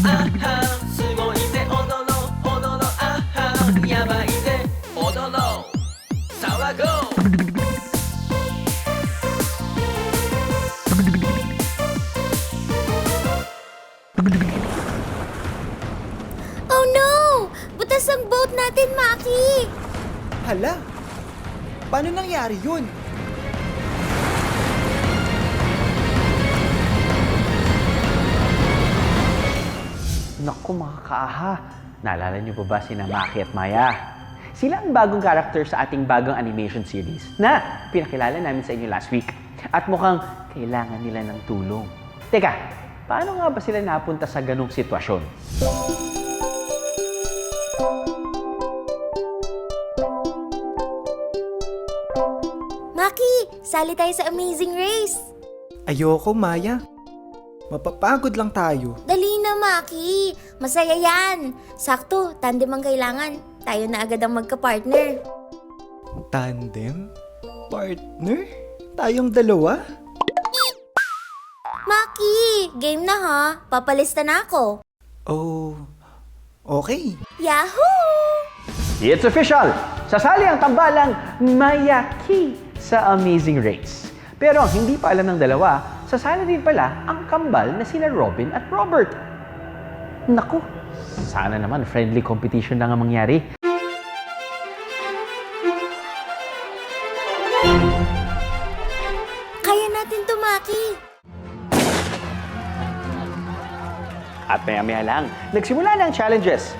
aha すごいぜ踊ろう踊ろうあはやばいぜ踊ろう騒ごう Oh no! Butas ang boat natin, Maki! Hala! Paano nangyari yun? Naku mga kaaha, naalala niyo pa ba sina Maki at Maya? Sila ang bagong character sa ating bagong animation series na pinakilala namin sa inyo last week. At mukhang kailangan nila ng tulong. Teka, paano nga ba sila napunta sa ganong sitwasyon? Maki, sali tayo sa Amazing Race! Ayoko, Maya. Mapapagod lang tayo. Dali na, Maki! Masaya yan! Sakto, tandem ang kailangan. Tayo na agad ang magka-partner. Tandem? Partner? Tayong dalawa? Maki, game na ha! Papalista na ako. Oh, okay. Yahoo! It's official! Sasali ang tambalang Mayaki sa Amazing Race. Pero ang hindi pa alam ng dalawa, sasali din pala ang kambal na sina Robin at Robert. Naku, sana naman friendly competition lang ang mangyari. Kaya natin to, Maki! At maya-maya lang, nagsimula na ang challenges.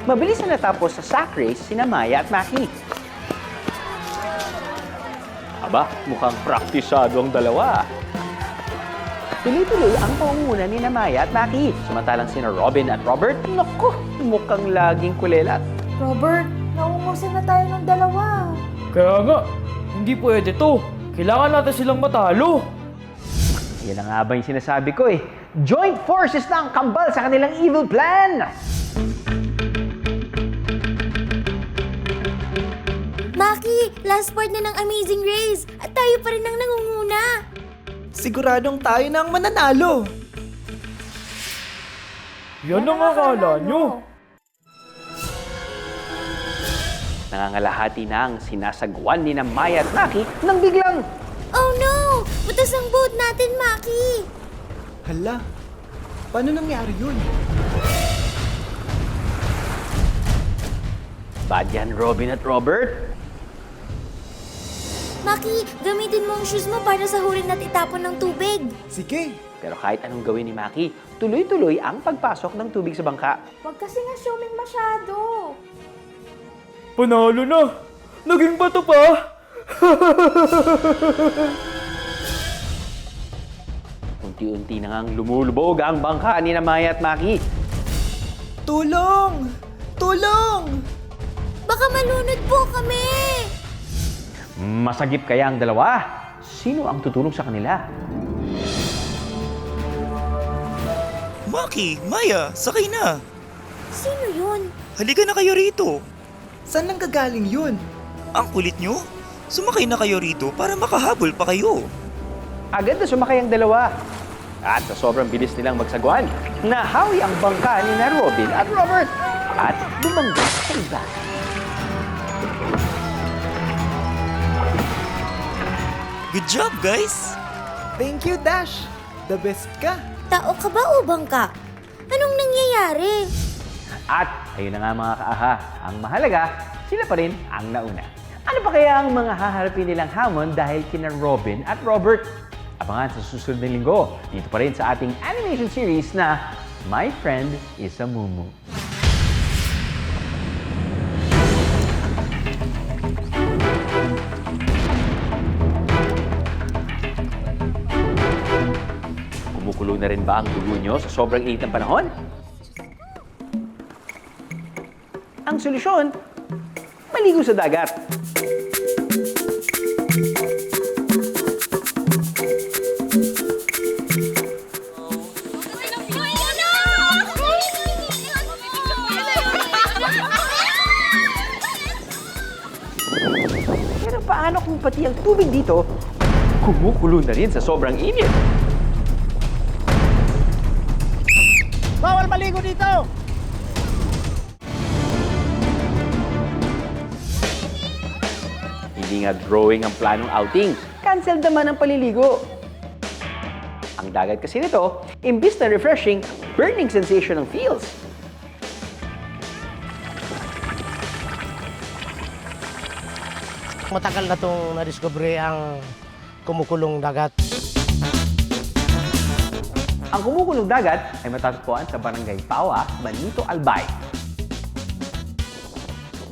Mabilis na natapos sa sack race sina Maya at Maki. Aba, mukhang praktisado ang dalawa. Tuloy-tuloy ang pangunguna ni Maya at Maki. Samantalang sina Robin at Robert, naku, mukhang laging kulelat. Robert, naungusan na tayo ng dalawa. Kaya nga, hindi pwede to. Kailangan natin silang matalo. Yan na nga ba yung sinasabi ko eh. Joint forces na ang kambal sa kanilang evil plan! Maki, last part na ng Amazing Race at tayo pa rin ang nangunguna. Siguradong tayo na ang mananalo. Yan ang akala nyo. Nangangalahati na ang sinasagwan ni na Maya at Maki nang biglang Oh no! Butas ang boat natin, Maki! Hala, paano nangyari yun? bad yan, Robin at Robert. Maki, gamitin mo ang shoes mo para sahurin at itapon ng tubig. Sige. Pero kahit anong gawin ni Maki, tuloy-tuloy ang pagpasok ng tubig sa bangka. Huwag kasing assuming masyado. Panalo na. Naging bato pa. Unti-unti na ngang lumulubog ang bangka ni na Maya at Maki. Tulong! Tulong! Baka malunod po kami! Masagip kaya ang dalawa? Sino ang tutulong sa kanila? Maki, Maya, sakay na. Sino yun? Halika na kayo rito. Saan nanggagaling yun? Ang kulit nyo. Sumakay na kayo rito para makahabol pa kayo. Agad na sumakay ang dalawa. At sa sobrang bilis nilang magsagwan, nahawi ang bangka ni na Robin at Robert at lumangga sa iba. Good job, guys! Thank you, Dash. The best ka. Tao ka ba o bangka? Anong nangyayari? At ayun na nga mga kaaha, ang mahalaga, sila pa rin ang nauna. Ano pa kaya ang mga haharapin nilang hamon dahil kina Robin at Robert? Abangan sa susunod na linggo, dito pa rin sa ating animation series na My Friend is a Mumu. Kumukulo na rin ba ang dugo nyo sa sobrang init ng panahon? Ang solusyon, maligo sa dagat. Pero paano kung pati ang tubig dito, kumukulo na rin sa sobrang init? Bawal maligo dito! Hindi nga drawing ang planong outing. Cancel naman ang paliligo. Ang dagat kasi nito, imbis na refreshing, burning sensation ang feels. Matagal na itong na-discovery ang kumukulong dagat. Ang kumukulong dagat ay matatagpuan sa Barangay Pawa, Manito, Albay.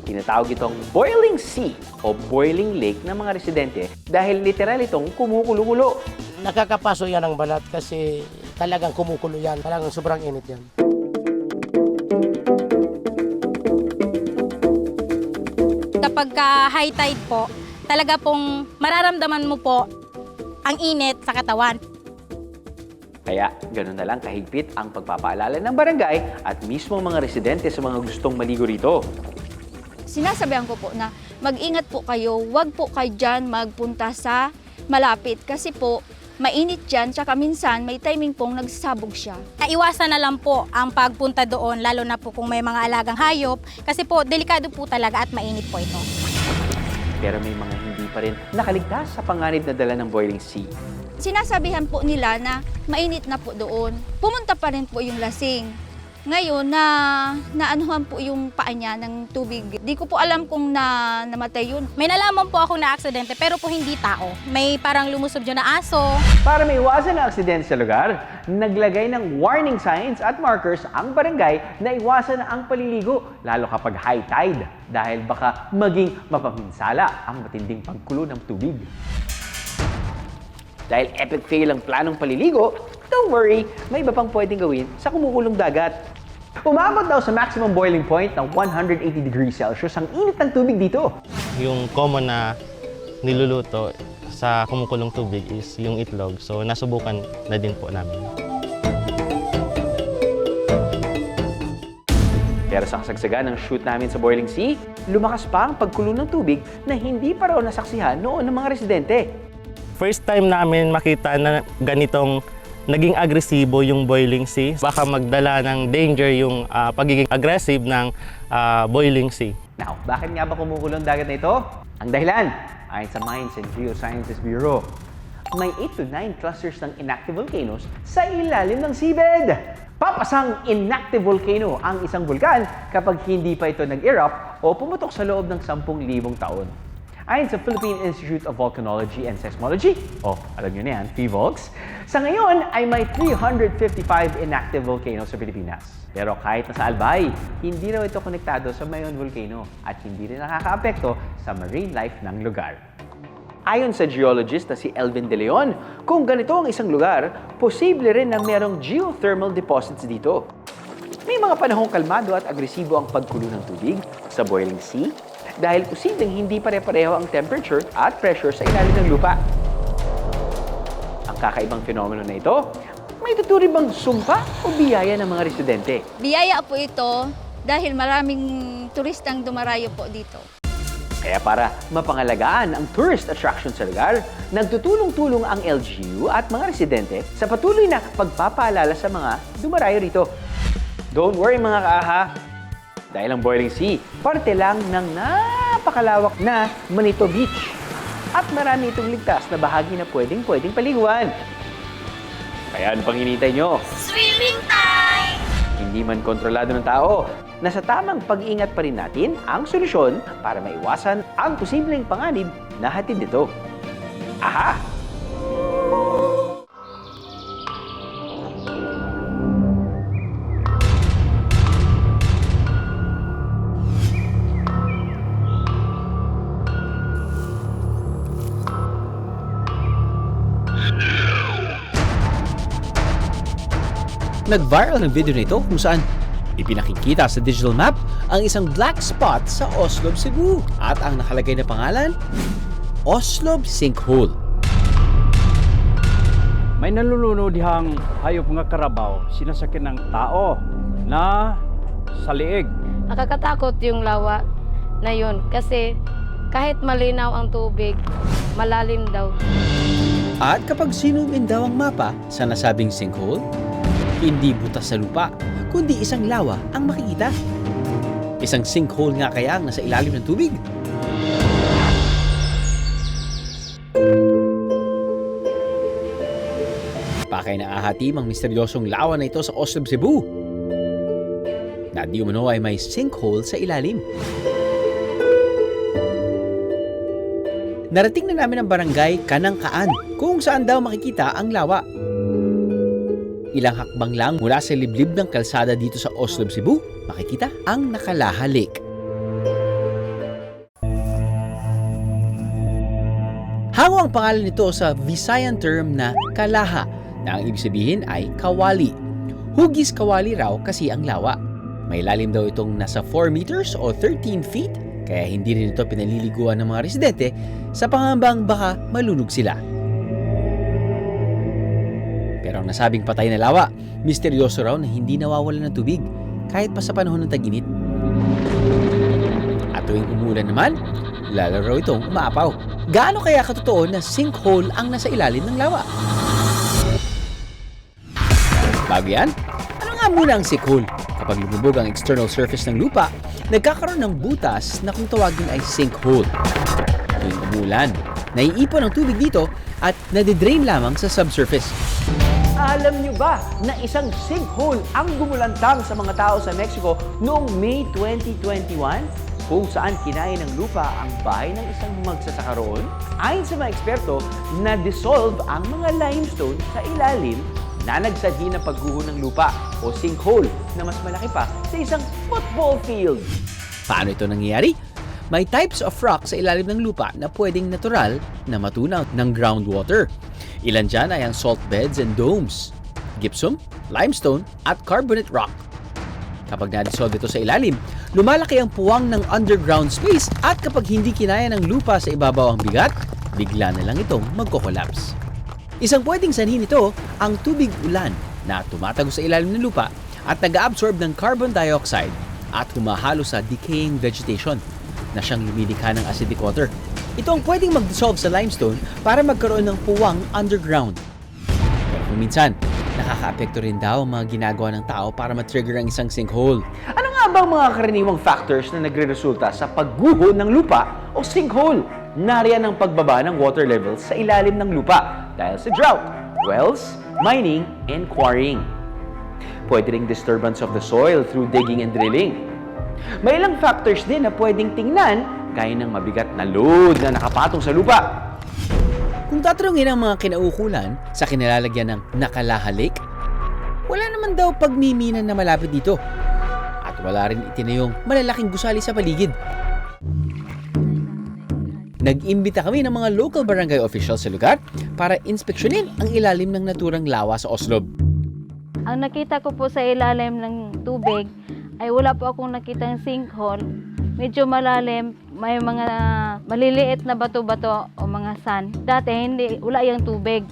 Tinatawag itong boiling sea o boiling lake ng mga residente dahil literal itong kumukulo-kulo. Nakakapaso yan ng balat kasi talagang kumukulo yan. Talagang sobrang init yan. Kapag high tide po, talaga pong mararamdaman mo po ang init sa katawan. Kaya ganoon na lang kahigpit ang pagpapaalala ng barangay at mismo mga residente sa mga gustong maligo rito. Sinasabihan ko po na mag-ingat po kayo, huwag po kayo dyan magpunta sa malapit kasi po mainit dyan, tsaka minsan may timing pong nagsasabog siya. Iwasan na lang po ang pagpunta doon, lalo na po kung may mga alagang hayop, kasi po delikado po talaga at mainit po ito. Pero may mga hindi pa rin nakaligtas sa panganib na dala ng boiling sea. Sinasabihan po nila na mainit na po doon. Pumunta pa rin po yung lasing. Ngayon, naanuhan po yung paa niya ng tubig. Di ko po alam kung namatay yun. May nalaman po ako na aksidente pero po hindi tao. May parang lumusob dyan na aso. Para maiwasan ang aksidente sa lugar, naglagay ng warning signs at markers ang barangay na iwasan ang paliligo, lalo kapag high tide, dahil baka maging mapaminsala ang matinding pagkulo ng tubig. Dahil epic fail ang planong paliligo, don't worry, may iba pang pwedeng gawin sa kumukulong dagat. Umabot daw sa maximum boiling point ng 180 degrees Celsius ang init ng tubig dito. Yung common na niluluto sa kumukulong tubig is yung itlog. So nasubukan na din po namin. Pero sa kasagsagan ng shoot namin sa Boiling Sea, lumakas pa ang pagkulo ng tubig na hindi pa raw nasaksihan noon ng mga residente. First time namin makita na ganitong naging agresibo yung boiling sea. Baka magdala ng danger yung pagiging aggressive ng boiling sea. Now, bakit nga ba kumukulo ang dagat na ito? Ang dahilan, ayon sa Mines and Geosciences Bureau, may 8 to 9 clusters ng inactive volcanoes sa ilalim ng seabed. Papasang inactive volcano ang isang bulkan kapag hindi pa ito nag-erupt o pumutok sa loob ng 10,000 taon. Ayon sa Philippine Institute of Volcanology and Seismology, o alam nyo na yan, PHIVOLCS, sa ngayon ay may 355 inactive volcanoes sa Pilipinas. Pero kahit nasa Albay, hindi raw ito konektado sa Mayon Volcano at hindi rin nakakaapekto sa marine life ng lugar. Ayon sa geologist na si Elvin De Leon, kung ganito ang isang lugar, posible rin na merong geothermal deposits dito. May mga panahong kalmado at agresibo ang pagkulo ng tubig sa boiling sea dahil posibleng hindi pare-pareho ang temperature at pressure sa ilalim ng lupa. Ang kakaibang fenomeno na ito, may tuturi bang sumpa o biyaya ng mga residente? Biyaya po ito dahil maraming turistang dumarayo po dito. Kaya para mapangalagaan ang tourist attraction sa lugar, nagtutulong-tulong ang LGU at mga residente sa patuloy na pagpapaalala sa mga dumarayo rito. Don't worry mga kaaha, dahil ang Boiling Sea, parte lang ng napakalawak na Manito Beach. At marami itong ligtas na bahagi na pwedeng paliguan. Kaya ano pang hinihintay nyo? Swimming time! Hindi man kontrolado ng tao, nasa tamang pag-iingat pa rin natin ang solusyon para maiwasan ang posibleng panganib na hatid nito. Aha! Nag-viral ng video na ito kung saan ipinakikita sa digital map ang isang black spot sa Oslob, Cebu at ang nakalagay na pangalan, Oslob Sinkhole. May nalulunod dihang hayop nga karabaw, sinasakyan ng tao na sa liig. Nakakatakot yung lawa na yun kasi kahit malinaw ang tubig, malalim daw. At kapag sinumin daw ang mapa sa nasabing sinkhole, Hindi butas sa lupa, kundi isang lawa ang makikita. Isang sinkhole nga kaya ang nasa ilalim ng tubig? Pakay na ahatim ang misteryosong lawa na ito sa Oslob, Cebu. Na di umano ay may sinkhole sa ilalim. Narating na namin ang barangay Kanangkaan kung saan daw makikita ang lawa. Ilang hakbang lang mula sa liblib ng kalsada dito sa Oslob, Cebu, makikita ang Nakalaha Lake. Hango ang pangalan nito sa Visayan term na Kalaha, na ang ibig sabihin ay kawali. Hugis kawali raw kasi ang lawa. May lalim daw itong nasa 4 meters o 13 feet, kaya hindi rin ito pinaliliguan ng mga residente sa pangambang baka malunog sila. Pero ang nasabing patay na lawa, misteryoso raw na hindi nawawalan ng tubig kahit pa sa panahon ng tag-init. At tuwing umulan naman, lalo raw itong umaapaw. Gaano kaya katotoo na sinkhole ang nasa ilalim ng lawa? Bago yan, ano nga muna ang sinkhole? Kapag lumubog ang external surface ng lupa, nagkakaroon ng butas na kung tawagin ay sinkhole. Tuwing umulan, naiipon ang tubig dito at nadidrain lamang sa subsurface. Alam niyo ba na isang sinkhole ang gumulantang sa mga tao sa Mexico noong May 2021? Kung saan kinain ng lupa ang bahay ng isang magsasaka roon? Ayon sa mga eksperto, na-dissolve ang mga limestone sa ilalim na nagsadhi ng pagguho ng lupa o sinkhole na mas malaki pa sa isang football field. Paano ito nangyayari? May types of rock sa ilalim ng lupa na pwedeng natural na matunaw ng groundwater. Ilan dyan ay ang salt beds and domes, gypsum, limestone, at carbonate rock. Kapag na-dissolve ito sa ilalim, lumalaki ang puwang ng underground space at kapag hindi kinaya ng lupa sa ibabaw ang bigat, bigla na lang itong magko-collapse. Isang pwedeng sanhin nito ang tubig ulan na tumatago sa ilalim ng lupa at nag-absorb ng carbon dioxide at humahalo sa decaying vegetation na siyang lumilikha ng acidic water. Ito ang pwedeng mag-dissolve sa limestone para magkaroon ng puwang underground. Pero kung minsan, nakaka-apekto rin daw ang mga ginagawa ng tao para ma-trigger ang isang sinkhole. Ano nga ba ang mga karaniwang factors na nagre-resulta sa pagguho ng lupa o sinkhole? Nariyan ang pagbaba ng water levels sa ilalim ng lupa dahil sa drought, wells, mining, and quarrying. Pwede ring disturbance of the soil through digging and drilling. May ilang factors din na pwedeng tingnan gaya ng mabigat na load na nakapatong sa lupa. Kung tatanungin ang mga kinaukulan sa kinalalagyan ng Nakalaha Lake, wala naman daw pagmiminan na malapit dito. At wala rin itinayong malalaking gusali sa paligid. Nag-imbita kami ng mga local barangay officials sa lugar para inspeksyonin ang ilalim ng naturang lawa sa Oslob. Ang nakita ko po sa ilalim ng tubig ay wala po akong nakitang sinkhole. Medyo malalim, may mga maliliit na bato-bato o mga sand. Dati wala yung tubig.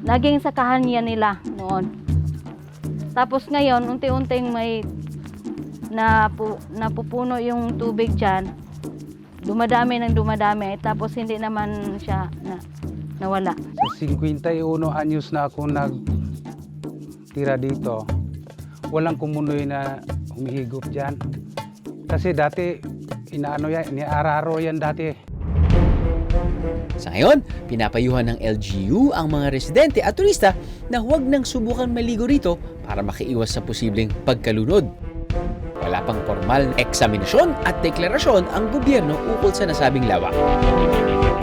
Naging sakahan yan nila noon. Tapos ngayon, unti-unting may napupuno yung tubig dyan. Dumadami ng dumadami, tapos hindi naman siya nawala. Sa 51 anyos na ako nagtira dito, walang kumunoy na humihigop dyan. Kasi dati, iniararo yan dati. Sa ngayon, pinapayuhan ng LGU ang mga residente at turista na huwag nang subukan maligo rito para makaiwas sa posibleng pagkalunod. Wala pang formal na eksaminasyon at deklarasyon ang gobyerno ukol sa nasabing lawa.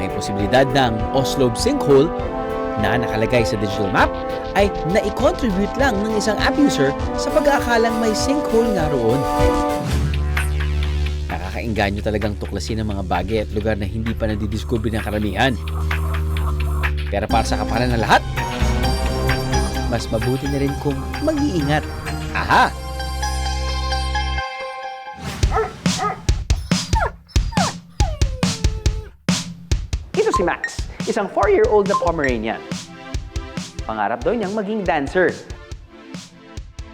May posibilidad ng Oslob sinkhole na nakalagay sa digital map ay na-contribute lang ng isang abuser sa pag-aakalang may sinkhole nga roon. Nakakainganyo talagang tuklasin ang mga bagay at lugar na hindi pa nadidiscover ng karamihan. Pero para sa kapakanan ng lahat, mas mabuti na rin kung mag-iingat. Aha! Ito si Max, isang 4-year-old na Pomeranian. Pangarap daw niyang maging dancer.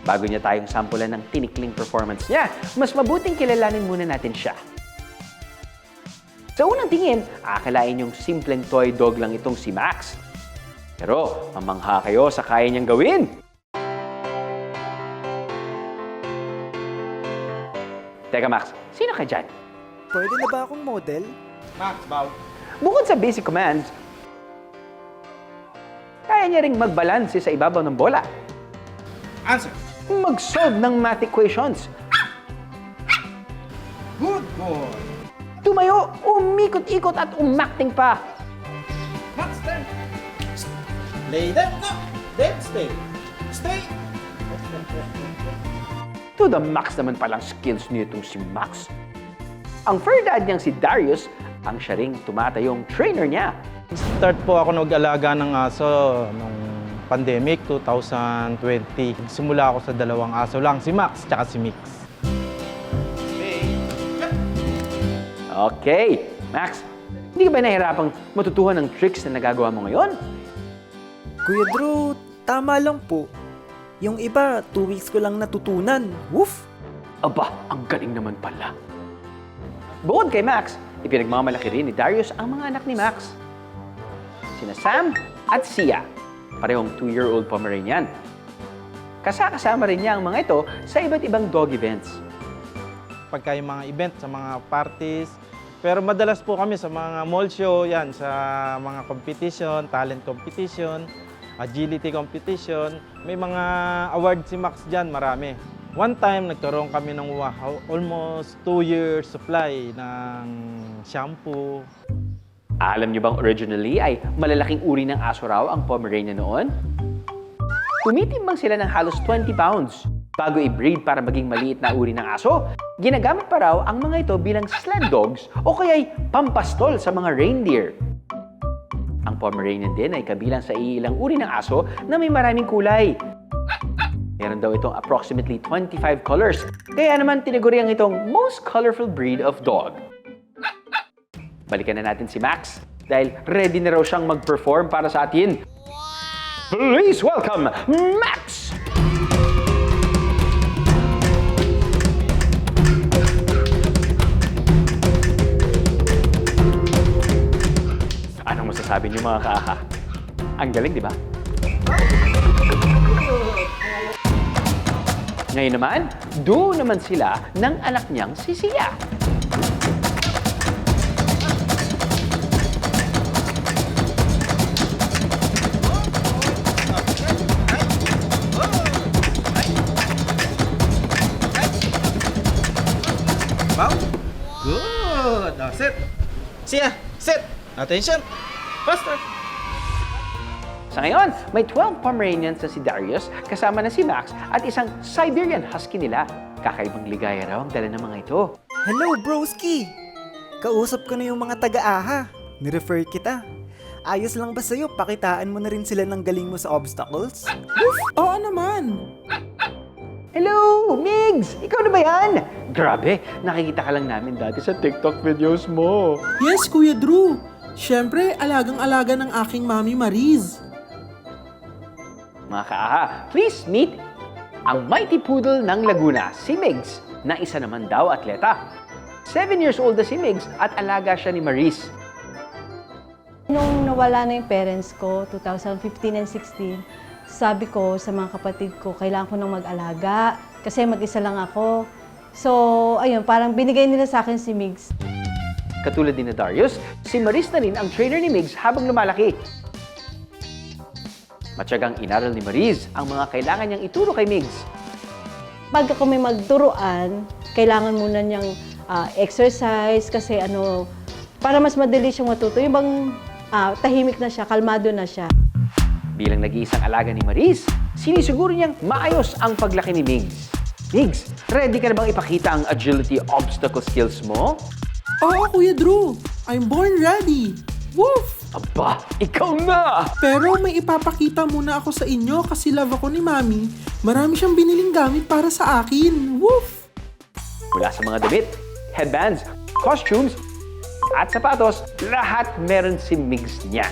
Bago niya tayong sampulan ng tinikling performance niya, mas mabuting kilalanin muna natin siya. Sa unang tingin, akalain yung simpleng toy dog lang itong si Max. Pero mamangha kayo sa kaya niyang gawin. Teka Max, sino ka dyan? Pwede na ba akong model? Bukod sa basic commands, kaya niya ring magbalanse sa ibabaw ng bola. Answer. Mag-solve ng math equations. Good boy. Tumayo, umikot-ikot at umakting pa. Max, turn. Lay them, go. Then stay. Stay. To the max naman palang skills nitong si Max. Ang fur dad niyang si Darius, ang siya ring tumatayong trainer niya. Start po ako nag-alaga ng aso nung pandemic 2020. Simula ako sa 2 aso lang, si Max at si Mix. Okay, Max, hindi ka ba nahihirapang matutuhan ng tricks na nagagawa mo ngayon? Kuya Drew, tama lang po. Yung iba, 2 weeks ko lang natutunan. Woof! Aba, ang galing naman pala. Bukod kay Max, ipinagmamalaki rin ni Darius ang mga anak ni Max. Sina Sam at Sia, parehong 2-year-old Pomeranian. Kasama rin niya ang mga ito sa iba't ibang dog events. Pagka yung mga event, sa mga parties, pero madalas po kami sa mga mall show, yan, sa mga competition, talent competition, agility competition. May mga awards si Max dyan, marami. One time, nagkaroon kami ng almost 2 years supply ng shampoo. Alam niyo bang originally ay malalaking uri ng aso raw ang Pomeranian noon? Tumitimbang sila ng halos 20 pounds. Bago i-breed para maging maliit na uri ng aso, ginagamit pa raw ang mga ito bilang sled dogs o kaya'y pampastol sa mga reindeer. Ang Pomeranian din ay kabilang sa ilang uri ng aso na may maraming kulay. Meron daw itong approximately 25 colors, kaya naman tinaguriang itong most colorful breed of dog. Balikan na natin si Max dahil ready na raw siyang mag-perform para sa atin. Please welcome Max! Anong masasabi niyo mga kaaha? Ang galing, di ba? Ngayon naman, duo naman sila ng anak niyang si Sia. Wow. Good. Now, sit. Sia, sit. Attention. Faster. Sa ngayon, may 12 Pomeranians na si Darius, kasama na si Max at isang Siberian Husky nila. Kakaibang ligaya raw ang dala ng mga ito. Hello, broski! Kausap ko na yung mga taga-aha. Nirefer kita. Ayos lang ba sa'yo? Pakitaan mo na rin sila ng galing mo sa obstacles? Oo naman! Hello, Migs! Ikaw na ba yan? Grabe, nakikita ka lang namin dati sa TikTok videos mo. Yes, Kuya Drew! Siyempre, alagang-alaga ng aking mami Mariz. Mga kaaha, please meet ang Mighty Poodle ng Laguna, si Migs, na isa naman daw atleta. 7 years old na si Migs at alaga siya ni Maris. Nung nawala na yung parents ko, 2015 and 16, sabi ko sa mga kapatid ko, kailangan ko nang mag-alaga kasi mag-isa lang ako. So, ayun, parang binigay nila sa akin si Migs. Katulad din na Darius, si Maris na rin ang trainer ni Migs habang lumalaki. Matyagang inaral ni Maris ang mga kailangan niyang ituro kay Migs. Pag ako may magturuan, kailangan muna niyang exercise kasi para mas madali siyang matuto. Yung bang tahimik na siya, kalmado na siya. Bilang nag-iisang alaga ni Maris, sinisiguro niyang maayos ang paglaki ni Migs. Migs, ready ka na bang ipakita ang agility obstacle skills mo? Oo, Kuya Drew! I'm born ready! Woof! Aba, ikaw na! Pero may ipapakita muna ako sa inyo kasi love ako ni Mami. Marami siyang biniling gamit para sa akin. Woof! Mula sa mga damit, headbands, costumes, at sapatos, lahat meron si Migs niya.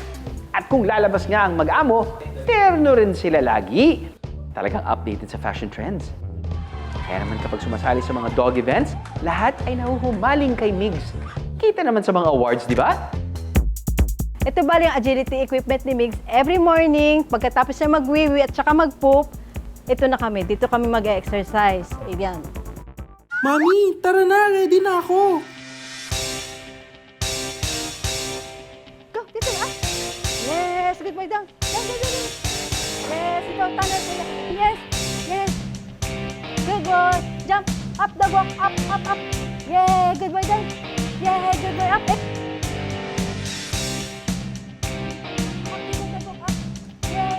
At kung lalabas nga ang mag-amo, terno rin sila lagi. Talagang updated sa fashion trends. Kaya naman kapag sumasali sa mga dog events, lahat ay nahuhumaling kay Migs. Kita naman sa mga awards, di ba? Ito bali ang agility equipment ni Migs. Every morning, pagkatapos niya magwiwi at saka mag-poop, ito na kami. Dito kami mag-exercise. Ayan. Mami, tara na, ready na ako. Go, dito na. Yes, good boy down. Down, down, down. Yes, ikaw, tunnel kuya. Yes, yes. Good boy. Jump, up the walk, up, up, up. Yeah, good boy down. Yeah, good boy, up.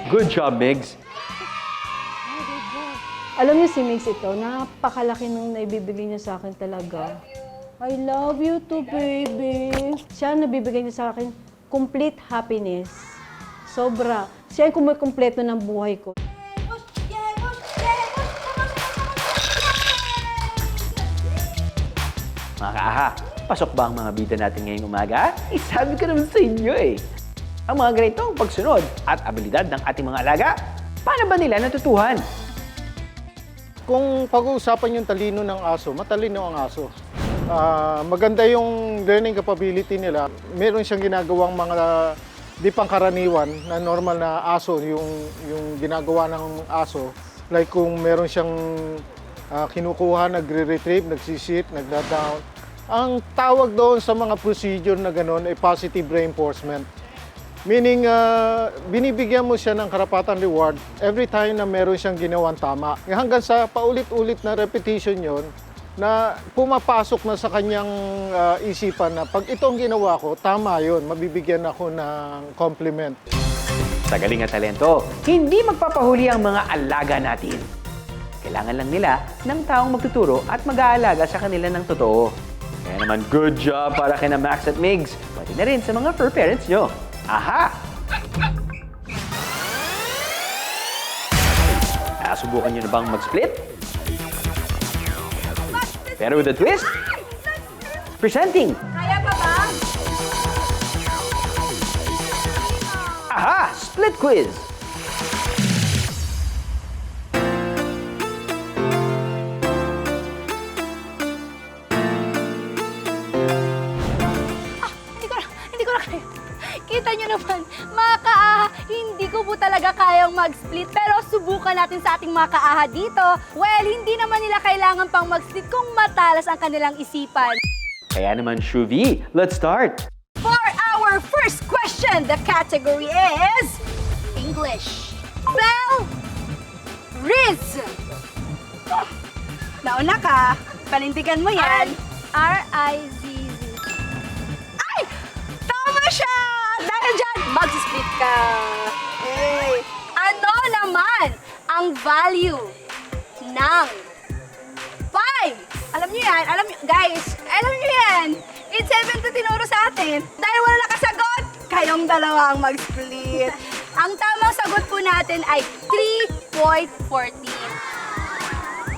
Good job, Migs. Alam niyo si Migs ito, napakalaki nung naibibigay niya sa akin talaga. I love you too, baby. Siya ang nabibigay niya sa akin complete happiness. Sobra. Siya ang kumukumpleto ng buhay ko. Mga kaaha, pasok ba ang mga bida natin ngayong umaga? Sabi ko naman sa inyo eh. Ang mga ganitong pagsunod at abilidad ng ating mga alaga, paano ba nila natutuhan? Kung pag-uusapan yung talino ng aso, matalino ang aso. Maganda yung learning capability nila. Meron siyang ginagawang mga di pangkaraniwan na normal na aso, yung ginagawa ng aso. Like kung meron siyang kinukuha, nagre-retrieve, nagsisit, nagda-down. Ang tawag doon sa mga procedure na gano'n ay positive reinforcement. Meaning, binibigyan mo siya ng karapatan reward every time na meron siyang ginawang tama. Hanggang sa paulit-ulit na repetition yon na pumapasok na sa kanyang isipan na pag itong ginawa ko, tama yon, mabibigyan ako ng compliment. Sa galing at talento, hindi magpapahuli ang mga alaga natin. Kailangan lang nila ng taong magtuturo at mag-aalaga sa kanila ng totoo. Kaya naman, good job para kina Max at Migs. Pwede na rin sa mga fur parents nyo. Aha! Nasubukan nyo na bang mag-split? Pero with a twist, presenting! Kaya pa ba? Aha! Split quiz! Hindi ko na kaya. Kita nyo naman, mga kaaha, hindi ko po talaga kayang mag-split. Pero subukan natin sa ating mga kaaha dito. Well, hindi naman nila kailangan pang mag-split kung matalas ang kanilang isipan. Kaya naman, Shuvi, let's start! For our first question, the category is English. Bell Riz. Nauna ka, panindigan mo yan. R-I-Z-Z. Ay! Tama siya! Dahil dyan, mag-split ka. Hey. Ano naman ang value ng 5? Alam niyo yan, guys, alam niyo yan. It's 7 to tinuro sa atin. Dahil wala nakasagot, kayong dalawa ang mag-split. Ang tamang sagot po natin ay 3.14.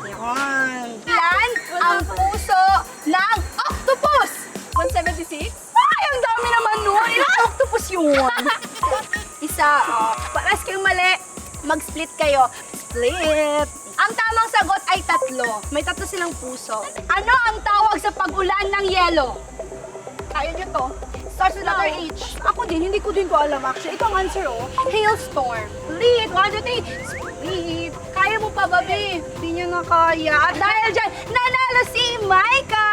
Yan. Yan ang puso ng octopus. 176? Ay, ang dami naman nun. Ilang octopus yun? Isa. Paras kayong mali. Mag-split kayo. Split. Ang tamang sagot ay 3. May 3 silang puso. Ano ang tawag sa pag-ulan ng yelo? Kaya nyo to. Starts with letter H. Ako din, hindi ko alam actually. Ito ang answer, oh. Hailstorm. Split. 1, 2, 3. Split. Kaya mo pa, babe? Hindi niya na kaya. At dahil dyan, nanalo si Maika!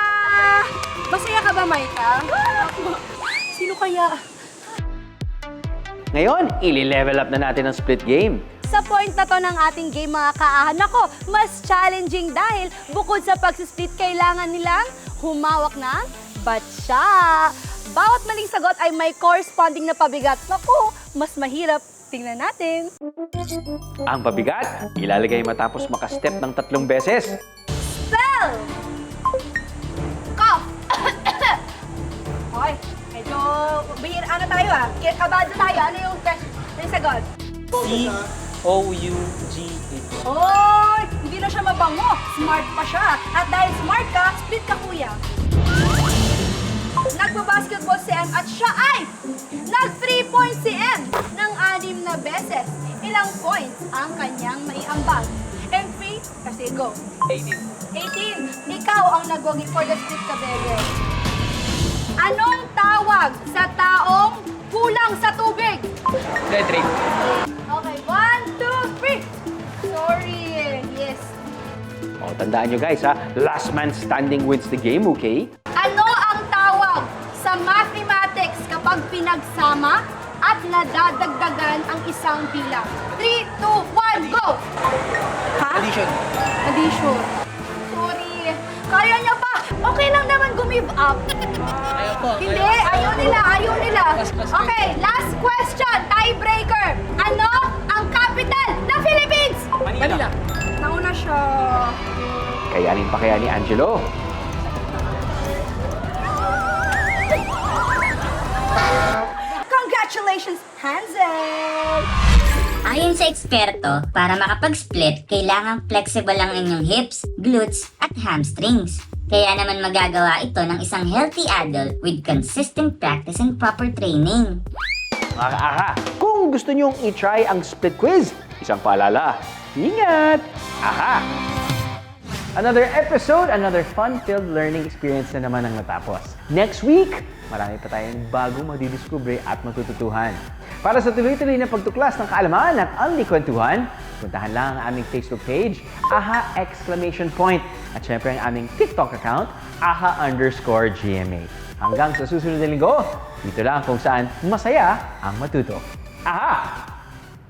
Masaya ka ba, Maika? Sino kaya? Ngayon, ili-level up na natin ang split game. Sa point na to ng ating game, mga kaahan, ako, mas challenging dahil bukod sa pagsisplit, kailangan nilang humawak ng batsa. Bawat maling sagot ay may corresponding na pabigat. Naku, mas mahirap. Tingnan natin. Ang pabigat, ilalagay matapos makastep ng 3 beses. Spell! Cough! Hoy, medyo ano tayo kabado tayo. Ano yung sagot? C-O-U-G-H. Hoy! Hindi na siya mabango. Smart pa siya. At dahil smart ka, split ka, kuya. Nagbabasketball si M at siya ay nag-3 points si M ng 6 na beses. Ilang points ang kanyang maiambag? M3, kasi go. 18. Ikaw ang nagwagi for the split ka, bebe. Anong tawag sa taong kulang sa tubig? Cedric. Okay, 1, 2, 3. Sorry. Yes. O, Tandaan nyo guys ha, last man standing wins the game, okay? Ano ang tawag sa mathematics kapag pinagsama at nadadagdagan ang isang bilang? 3, 2, 1, go! Ha? Addition. Addition. Sorry. Kaya niya pa. Okay lang naman give up. Ayaw po. Hindi, ayaw nila. Okay, last question, tiebreaker. Ano ang capital ng Philippines? Manila. Nauna siya. Kayanin pa kaya ni Angelo? Congratulations, Hansel! Ayon sa eksperto, para makapag-split, kailangang flexible ang inyong hips, glutes, at hamstrings. Kaya naman magagawa ito ng isang healthy adult with consistent practice and proper training. Mga ka-aha, kung gusto nyong i-try ang split quiz, isang paalala, ingat! Aha! Another episode, another fun-filled learning experience na naman ang natapos. Next week, marami pa tayong bagong madidiskubre at matututuhan. Para sa tuloy-tuloy na pagtuklas ng kaalaman at ang kwentuhan, puntahan lang ang aming Facebook page, AHA! At syempre ang aming TikTok account, AHA_GMA. Hanggang sa susunod na linggo, dito lang kung saan masaya ang matuto. AHA!